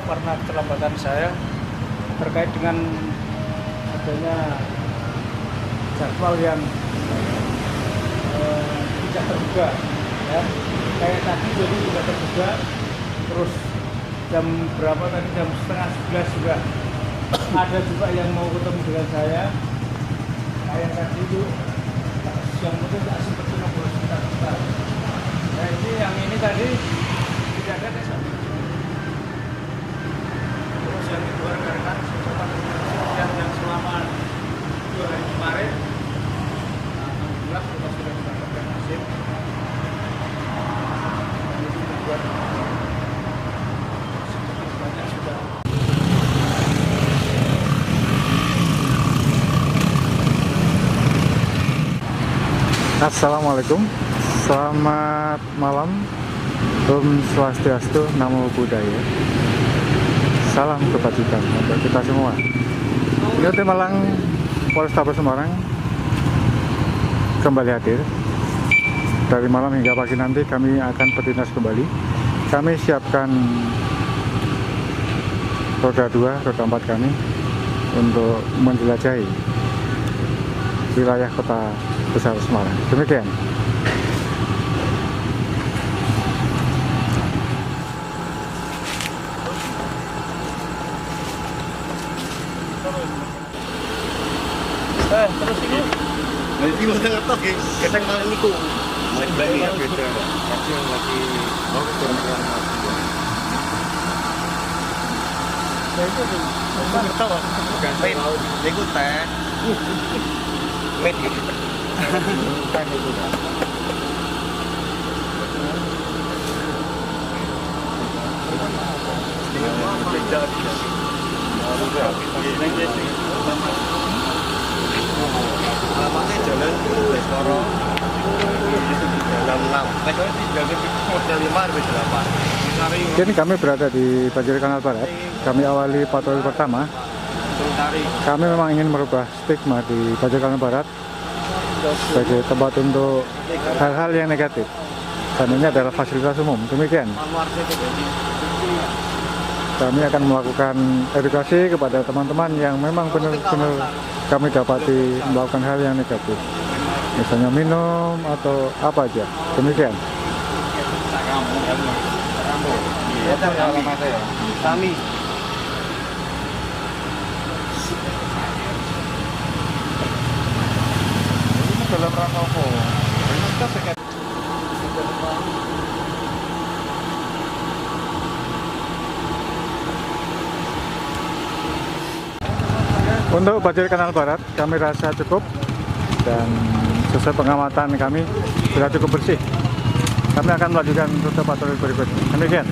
maaf karena keterlambatan saya terkait dengan adanya jadwal yang tidak terduga, ya. Kayak tadi jadi tidak terduga, terus jam berapa tadi, jam setengah 11 juga ada juga yang mau ketemu dengan saya. Kayak tadi itu yang mungkin tak sempat ngobrol sebentar. Nah ini tadi tidak ada desa. Terus yang kedua rekan-rekan yang selama 2 hari kemarin, alhamdulillah kita sudah mendapatkan hasil. Ini dibuat sedikit banyak sudah. Assalamualaikum, selamat malam. Om Swastiastu, Namo Buddhaya. Salam kebajikan untuk kita semua. Ini tim Malang, Polrestabes Semarang kembali hadir. Dari malam hingga pagi nanti kami akan berdinas kembali. Kami siapkan roda 2, roda 4 kami untuk menjelajahi wilayah kota besar Semarang. Demikian. Terus ini Nanti mau ngetok ya, kadang malam niku main balik ya beda. Tapi yang lagi mau ke turun saya itu ngetok bukan main, niku teh. Main gitu. Kan itu kan. Alamatnya jalan Lestoro Jalan 6 di jalan model 5 RW 8. Kini kami berada di Banjir Kanal Barat. Kami awali patroli pertama. Kami memang ingin merubah stigma di Banjir Kanal Barat sebagai tempat untuk hal-hal yang negatif. Dan ini adalah fasilitas umum. Demikian. Kami akan melakukan edukasi kepada teman-teman yang memang benar-benar kami dapati melakukan hal yang negatif, misalnya minum atau apa aja. Demikian. Kami ini dalam rangka apa? Untuk Banjir Kanal Barat kami rasa cukup, dan sesuai pengamatan kami sudah cukup bersih. Kami akan melanjutkan rute patroli berikutnya. Demikian.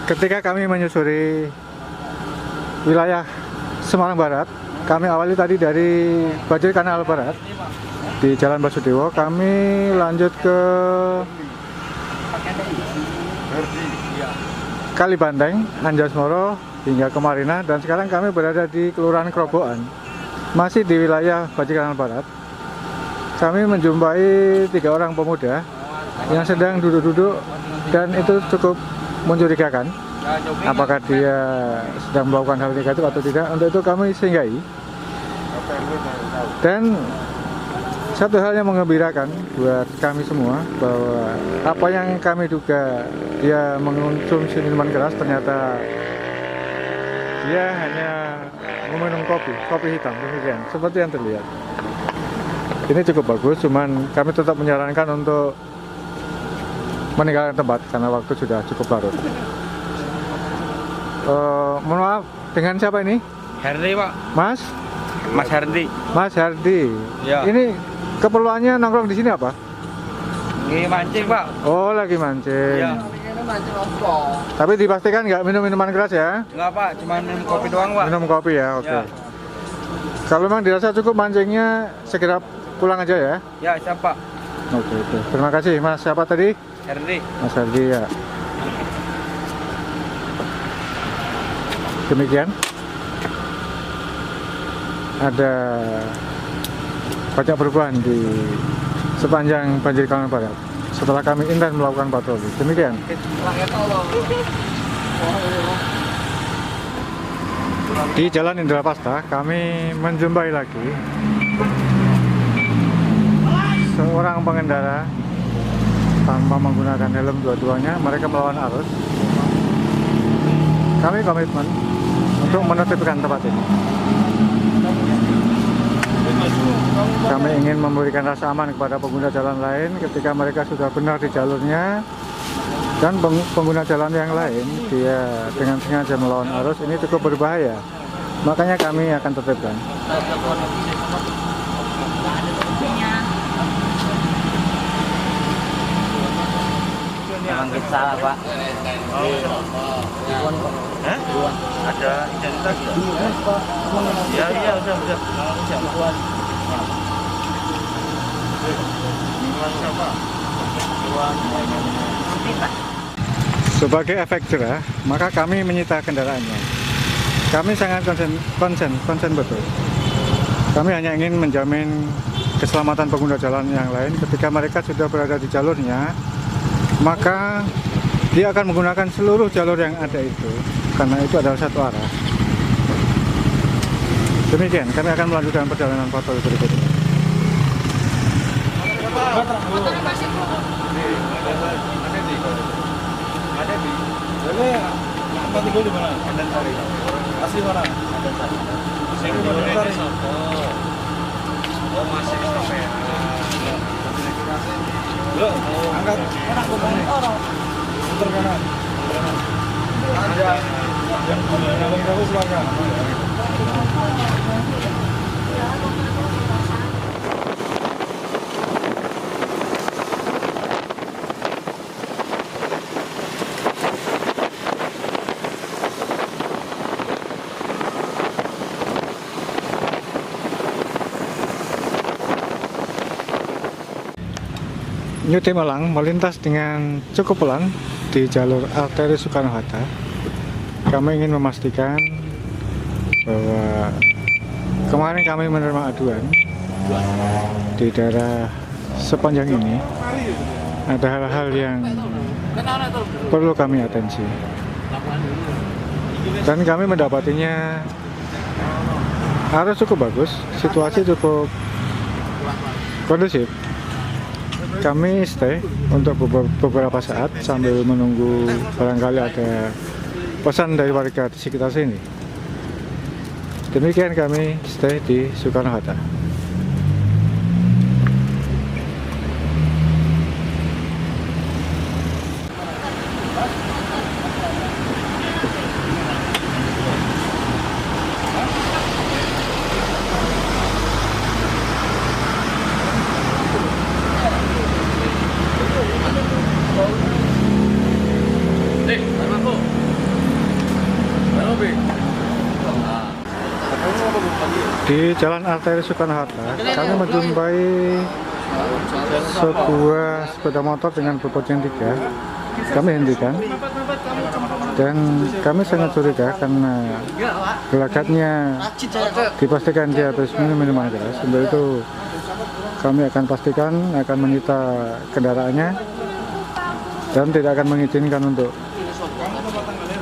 Ketika kami menyusuri wilayah Semarang Barat, kami awali tadi dari Banjir Kanal Barat di Jalan Basudewo. Kami lanjut ke Kalibanteng, Anjasmoro hingga ke Marina, dan sekarang kami berada di Kelurahan Krobokan, masih di wilayah Banjir Kanal Barat. Kami menjumpai 3 orang pemuda yang sedang duduk-duduk, dan itu cukup mencurigakan. Apakah dia sedang melakukan hal negatif atau tidak? Untuk itu kami singgahi. Dan satu hal yang mengembirakan buat kami semua, bahwa apa yang kami duga dia mengonsumsi minuman keras, ternyata dia hanya meminum kopi hitam, demikian, seperti yang terlihat. Ini cukup bagus, cuman kami tetap menyarankan untuk meninggalkan tempat karena waktu sudah cukup larut. Mohon maaf, dengan siapa ini? Hardi Pak. Mas? Mas Hardi. Mas Hardi. Ya. Ini keperluannya nongkrong di sini apa? Ini mancing Pak. Oh, lagi mancing. Iya. Tapi dipastikan nggak minum minuman keras ya? Enggak Pak, cuma minum kopi doang Pak. Minum kopi ya, oke. Ya. Kalau memang dirasa cukup mancingnya, segera pulang aja ya. Ya siapa? Oke, oke. Terima kasih, Mas. Siapa tadi? Hardi. Mas Hardi ya. Demikian. Ada banyak perubahan di sepanjang banjir Kanal Barat setelah kami intens melakukan patroli. Demikian. Di Jalan Indrapasta kami menjumpai lagi seorang pengendara tanpa menggunakan helm dua-duanya. Mereka melawan arus. Kami komitmen untuk menertibkan tempat ini. Kami ingin memberikan rasa aman kepada pengguna jalan lain ketika mereka sudah benar di jalurnya, dan pengguna jalan yang lain dia dengan sengaja melawan arus ini cukup berbahaya. Makanya kami akan tertibkan. Memang kita salah Pak. Hah? Ada identitas ya? Iya udah. Sebagai efek jerah, maka kami menyita kendaraannya. Kami sangat konsen betul. Kami hanya ingin menjamin keselamatan pengguna jalan yang lain ketika mereka sudah berada di jalurnya. Maka dia akan menggunakan seluruh jalur yang ada itu, karena itu adalah satu arah. Demikian, kami akan melanjutkan perjalanan patroli berikutnya. Angkat. Putar kanan. Ada yang berapa silakan. New Day Malang melintas dengan cukup pelan di jalur arteri Soekarno-Hatta. Kami ingin memastikan bahwa kemarin kami menerima aduan di daerah sepanjang ini ada hal-hal yang perlu kami atensi, dan kami mendapatinya arus cukup bagus, situasi cukup kondusif. Kami stay untuk beberapa saat sambil menunggu barangkali ada pesan dari warga di sekitar sini. Demikian kami stay di Soekarno-Hatta. Di Jalan Arteri Soekarno-Hatta, kami menjumpai sebuah sepeda motor dengan berboncengan 3. Kami hentikan, dan kami sangat curiga karena gelagatnya dipastikan dia habis minum minuman keras. Untuk itu kami akan pastikan akan menyita kendaraannya dan tidak akan mengizinkan untuk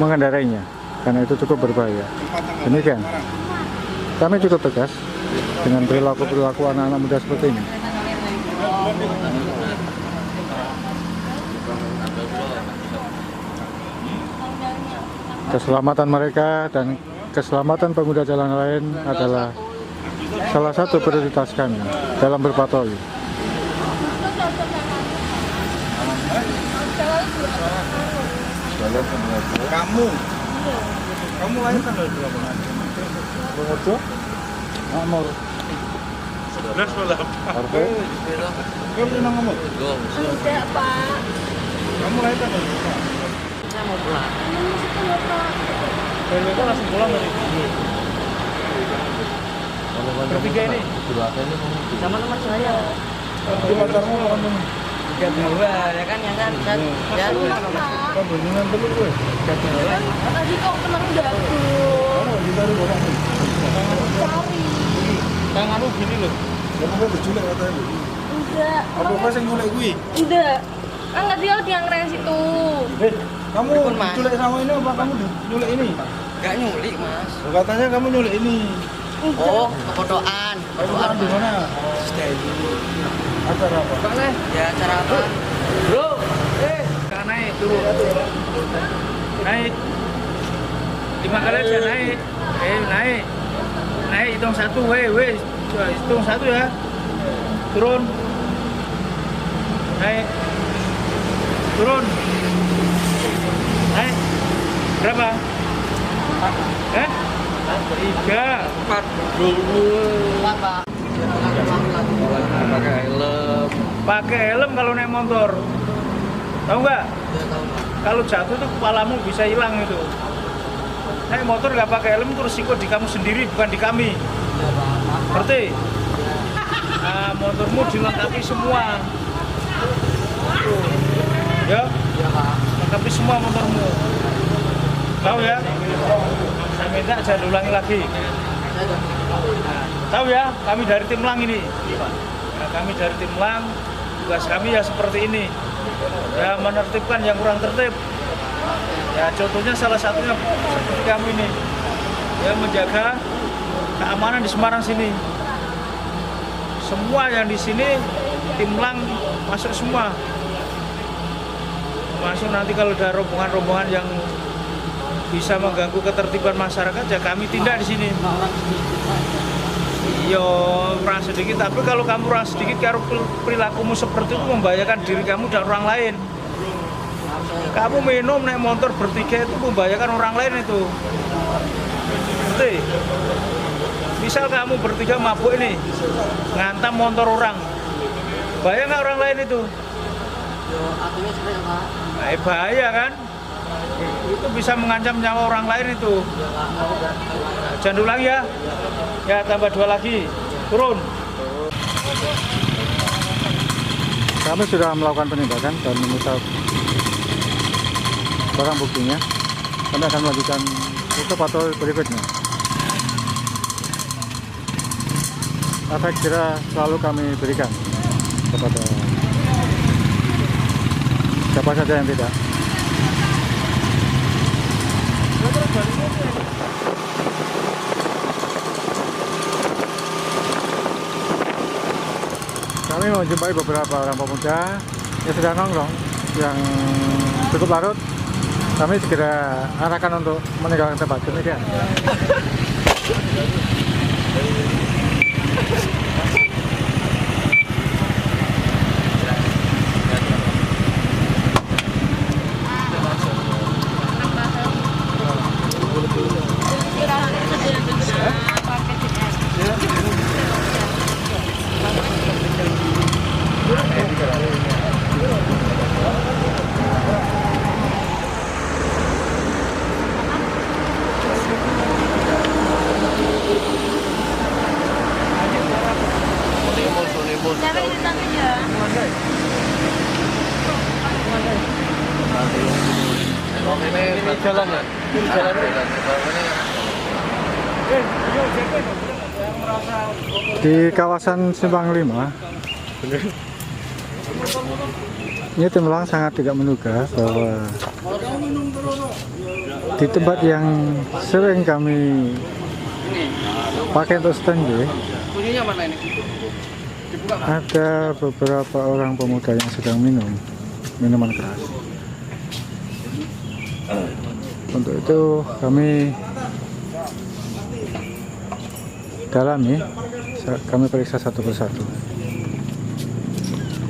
mengendarainya karena itu cukup berbahaya. Demikian. Kami cukup tegas dengan perilaku anak-anak muda seperti ini. Keselamatan mereka dan keselamatan pengguna jalan lain adalah salah satu prioritas kami dalam berpatroli. Kamu Kamu lahir tanggal berapa? Purworejo, Makmur. 11 malam. Kamu nang ngomong? Enggak, Pak. Kamu lahir tanggal berapa? Saya mau pulang. Dan itu langsung pulang dari sini. Bertiga ini? Sama teman saya. Di pacarmu kamu? Tiga dua, ya kan yang kan? Ya, Kamu dengan dulu gue. tadi kok kemarin udah aku Kamu ditaruh orang ini. cari. Tanganmu gini loh. Kamu kan berjulet katanya Bu. Enggak. Apa pas yang nyulek gue? Enggak. Kan tadi aku yang ngeres itu. Kamu Dukun, Mas. diculik sama ini apa kamu nyulik ini? Enggak nyulik, Mas. Oh, katanya kamu nyulik ini. Oh, kefotoan. Kefotoan di mana? Acara apa? Ya, acara apa? Bro, kan naik turun. Naik. 5 kali aja naik. Naik. Naik hitung 1, hitung 1 ya. Turun. Naik. Turun. Naik. Berapa? 3, 4 dulu. Pak. Pakai helm. Pakai helm kalau naik motor. Tahu nggak? Ya tahu, Pak. Kalau jatuh tuh kepalamu bisa hilang itu. Naik motor nggak pakai helm itu resiko di kamu sendiri, bukan di kami. Ya, Pak. Ngerti? Nah, motormu dilengkapi semua. Tuh. Ya, Ya, Pak. lengkapi semua motormu. Tahu ya? Saya minta jangan ulangi lagi. Saya udah Nah, tahu ya? Kami dari tim Lang ini. Nah, kami dari tim Lang. Tugas kami ya seperti ini. Ya menertibkan yang kurang tertib. Ya contohnya salah satunya seperti kamu ini. Ya menjaga keamanan di Semarang sini. Semua yang di sini tim Lang masuk semua. Masuk nanti kalau ada rombongan-rombongan yang bisa mengganggu ketertiban masyarakat ya kami tindak di sini. Iya, orang sedikit. Tapi kalau kamu orang sedikit, kalau perilakumu seperti itu membahayakan diri kamu dan orang lain. Kamu minum naik motor bertiga itu membahayakan orang lain itu. Ngerti? Misal kamu bertiga mabuk ini, ngantam motor orang, bahaya nggak orang lain itu? Yo, artinya seperti apa? Bahaya kan? Itu bisa mengancam nyawa orang lain itu. Jangan ulang ya. Ya tambah 2 lagi. Turun. Kami sudah melakukan penindakan dan menyita barang buktinya. Kami akan melanjutkan itu patroli berikutnya. Efek jerah selalu kami berikan kepada siapa saja yang tidak. Kami menjumpai beberapa orang pemuda yang sedang nongkrong yang cukup larut. Kami segera arahkan untuk meninggalkan tempat. Demikian. Siapa yang ditangkap ya? Ini jalan ya? Ini jalan. Di kawasan Simpang 5, ini tim Lang sangat tidak menduga bahwa di tempat yang sering kami pakai untuk standby Bunyinya mana ini? Dibuka nggak? ada beberapa orang pemuda yang sedang minum minuman keras. Untuk itu kami dalami, kami periksa satu persatu.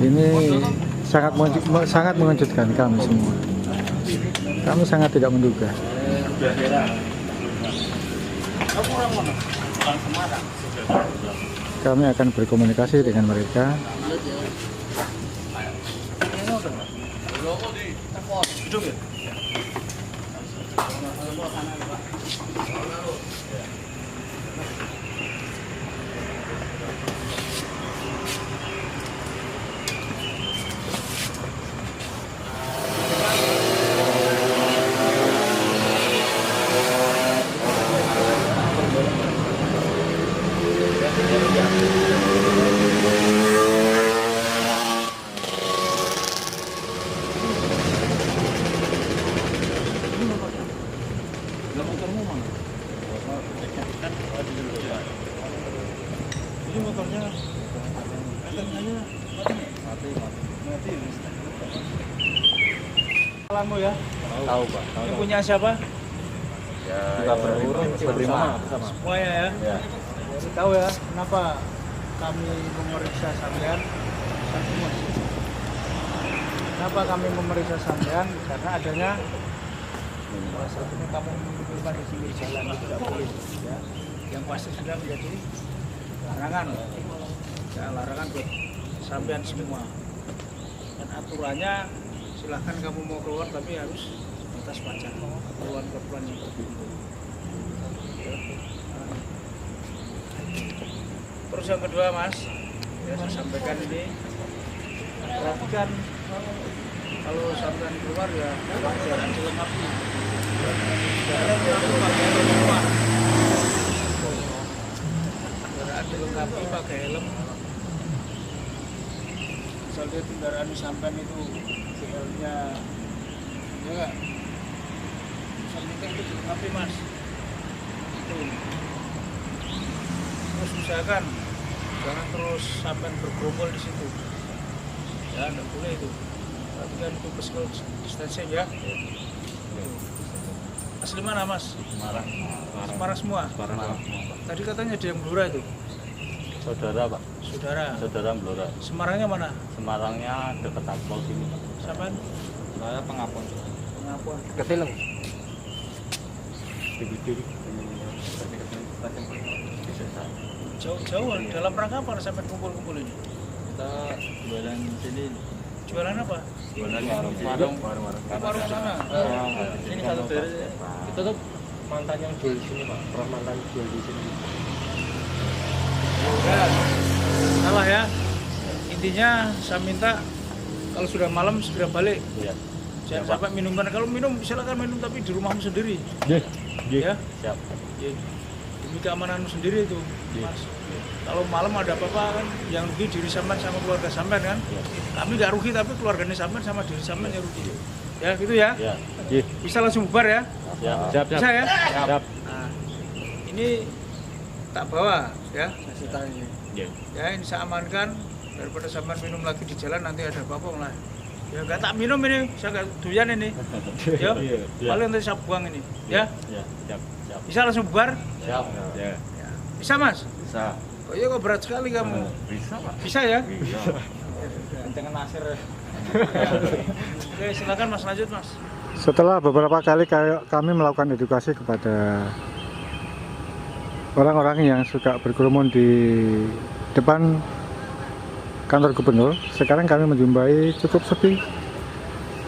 Ini sangat mengejutkan kami semua. Kami sangat tidak menduga. Kami akan berkomunikasi dengan mereka. Ini motornya Alamu ya? Tahu Pak. Ini punya siapa? Ya, kita berlima. Semuanya ya? Ya. Tahu ya kenapa kami memeriksa sampean? Kenapa kami memeriksa sampean? Karena adanya salah satunya kamu menunjukkan di sini jalan itu tidak boleh ya. Yang pasti sudah menjadi larangan. Ya, larangan buat sampean semua. Dan aturannya silahkan kamu mau keluar tapi harus atas pajak keluar perempuan yang tertentu. Terus yang kedua Mas, ya saya sampaikan ini, perhatikan kalau sampean keluar ya jalan dilengkapi. Kendaraan dilengkapi pakai helm. Misalnya kendaraan sampean itu GL-nya ya enggak? Misalnya itu dilengkapi Mas. Itu. Terus usahakan jangan terus sampean bergerombol di situ. Ya, enggak boleh itu. Perhatikan itu physical distancing ya. Asli mana Mas? Semarang. Semarang semua? Semarang. Tadi katanya ada yang Blora itu? Saudara Pak. Saudara? Saudara Blora. Semarangnya mana? Semarangnya dekat Tapol sini Pak. Sampai? Saya Pengapon. Pengapuan? Ketilang. Jauh-jauh dalam rangka apa sampai kumpul-kumpul ini? Kita jualan sini. Jualan apa? Jualan warung sana? Ini satu dari kita tuh mantan yang jual di sini Pak. Pernah mantan jual di sini. Ya, salah ya. Intinya saya minta kalau sudah malam segera balik. Iya. Jangan sampai minuman. Kalau minum silakan minum tapi di rumahmu sendiri. Iya. Ya. Siap. Ya. Demi keamananmu sendiri itu, Mas. Kalau malam ada apa-apa kan yang rugi diri sampean sama keluarga sampean kan. Kami nggak rugi tapi keluarganya sampean sama diri sampean yang rugi. Ya gitu ya. Iya. Bisa langsung bubar ya. Siap. Bisa ya. Siap. Nah, ini tak bawa ya. Iya. Ya ini saya amankan daripada sampean minum lagi di jalan nanti ada apa-apa lah. Ya nggak tak minum ini, saya nggak doyan ini. Ya, paling nanti saya buang ini. Ya, Iya. Siap. bisa langsung bubar. Siap. Ya. Ya. Bisa Mas. Bisa. Oh iya kok berat sekali kamu. Bisa Pak. Bisa ya. Iya. Jangan nasir. Oke silakan Mas lanjut Mas. Setelah beberapa kali kami melakukan edukasi kepada orang-orang yang suka berkerumun di depan kantor gubernur, sekarang kami menjumpai cukup sepi,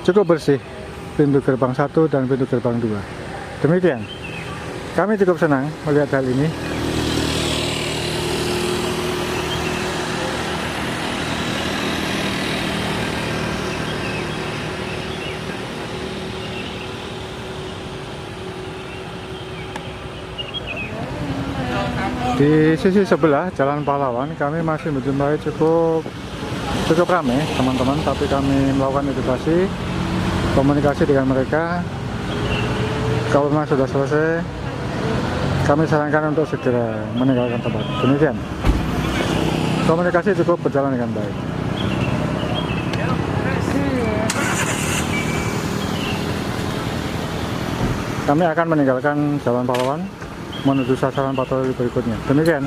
cukup bersih pintu gerbang 1 dan pintu gerbang 2. Demikian, kami cukup senang melihat hal ini. Di sisi sebelah Jalan Pahlawan kami masih menjumpai cukup ramai teman-teman, tapi kami melakukan edukasi, komunikasi dengan mereka. Kalau memang sudah selesai, kami sarankan untuk segera meninggalkan tempat. Demikian, komunikasi cukup berjalan dengan baik. Kami akan meninggalkan Jalan Pahlawan menuju sasaran patroli berikutnya. Demikian.